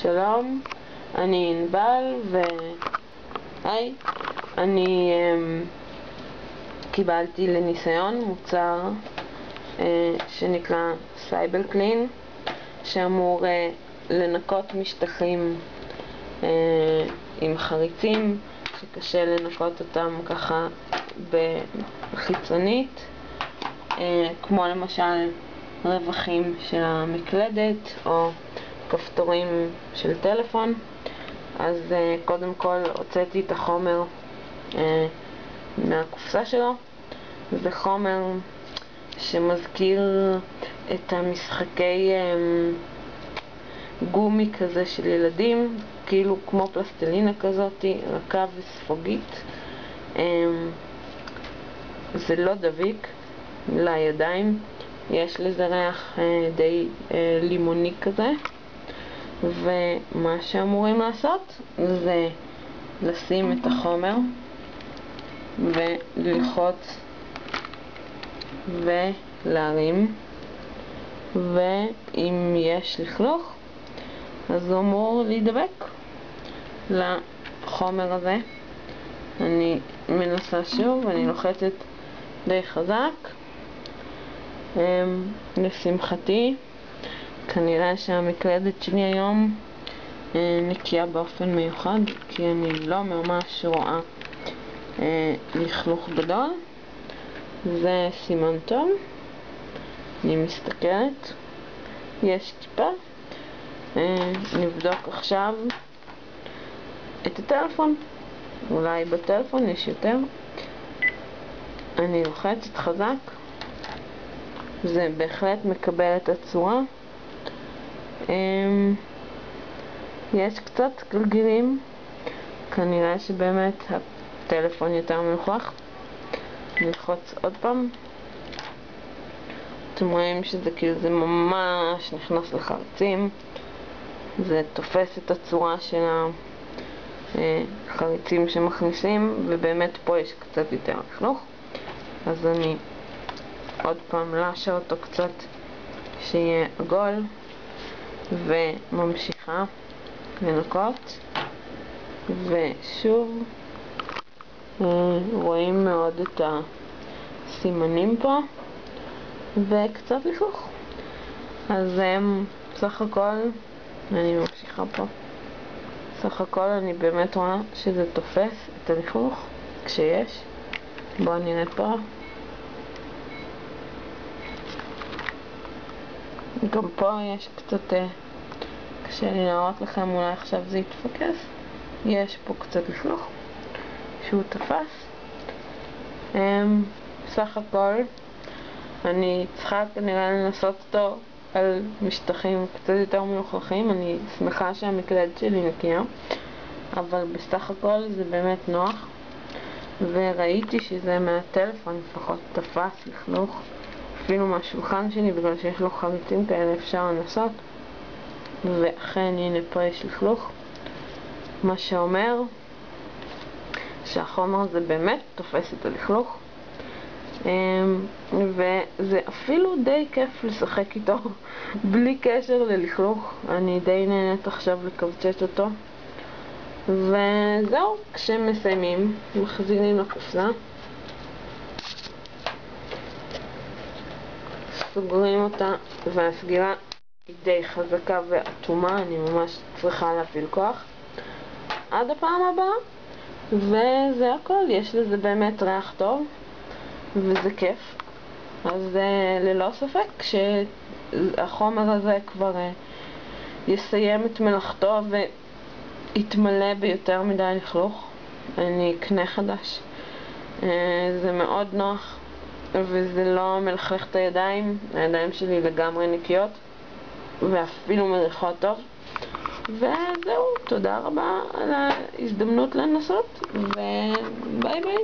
שלום, אני ענבל והי, אני קיבלתי לניסיון מוצר שנקרא סייבל קלין, שאמור לנקות משטחים עם חריצים שקשה לנקות אותם ככה בחיצונית, כמו למשל רווחים של המקלדת או כפתורים של טלפון. אז קודם כל הוצאתי את החומר מהקופסה שלו. זה חומר שמזכיר את המשחקי גומי כזה של ילדים, כאילו כמו פלסטלינה כזאת, רכה וספוגית. זה לא דביק לידיים, יש לזה ריח די לימוני כזה, ומה שאמורים לעשות זה לשים את החומר וללחוץ ולהרים, ואם יש לכלוך אז הוא אמור להידבק לחומר הזה. אני מנסה שוב, אני לוחצת די חזק. לשמחתי כנראה שהמקלדת שלי היום נקייה באופן מיוחד, כי אני לא ממש רואה לכלוך גדול. זה סימן טוב. אני מסתכלת, יש טיפה. נבדוק עכשיו את הטלפון, אולי בטלפון יש יותר. אני לוחצת חזק, זה בהחלט מקבל את הצורה. יש קצת גלגלים, כנראה שבאמת הטלפון יותר מלוכלך. נלחוץ עוד פעם. אתם רואים שזה כאילו זה ממש נכנס לחריצים, זה תופס את הצורה של החריצים שמכניסים, ובאמת פה יש קצת יותר לכלוך. אז אני עוד פעם לשה אותו קצת שיהיה עגול, וממשיכה לנקות. ושוב רואים מאוד את הסימנים פה וקצת לכלוך. אז סך הכל אני ממשיכה פה, סך הכל אני באמת רואה שזה תופס את הלכלוך כשיש. בואו נראה פה. גם פה יש קצת, קשה לי להראות לכם, אולי עכשיו זה יתפקס. יש פה קצת לכלוך שהוא תפס. סך הכל אני צריכה כנראה לנסות אותו על משטחים קצת יותר מלוכלכים. אני שמחה שהמקלדת שלי נקייה, אבל בסך הכל זה באמת נוח, וראיתי שזה מהטלפון לפחות תפס לכלוך. אפילו מהשולחן שלי, בגלל שיש לו חריצים כאלה, אפשר לנסות, ואכן הנה פה יש לכלוך, מה שאומר שהחומר הזה באמת תופס את הלכלוך. וזה אפילו די כיף לשחק איתו בלי קשר ללכלוך. אני די נהנית עכשיו לקבצץ אותו. וזהו, כשמסיימים מחזירים לקופסה, סוגרים אותה, והסגירה היא די חזקה ואטומה, אני ממש צריכה להפעיל כוח עד הפעם הבאה. וזה הכל. יש לזה באמת ריח טוב וזה כיף. אז ללא ספק שהחומר הזה כבר יסיים את מלאכתו ויתמלא ביותר מדי לכלוך, אני אקנה חדש. זה מאוד נוח וזה לא מלכלך את הידיים. הידיים שלי לגמרי נקיות ואפילו מריחות טוב. וזהו, תודה רבה על ההזדמנות לנסות, וביי ביי.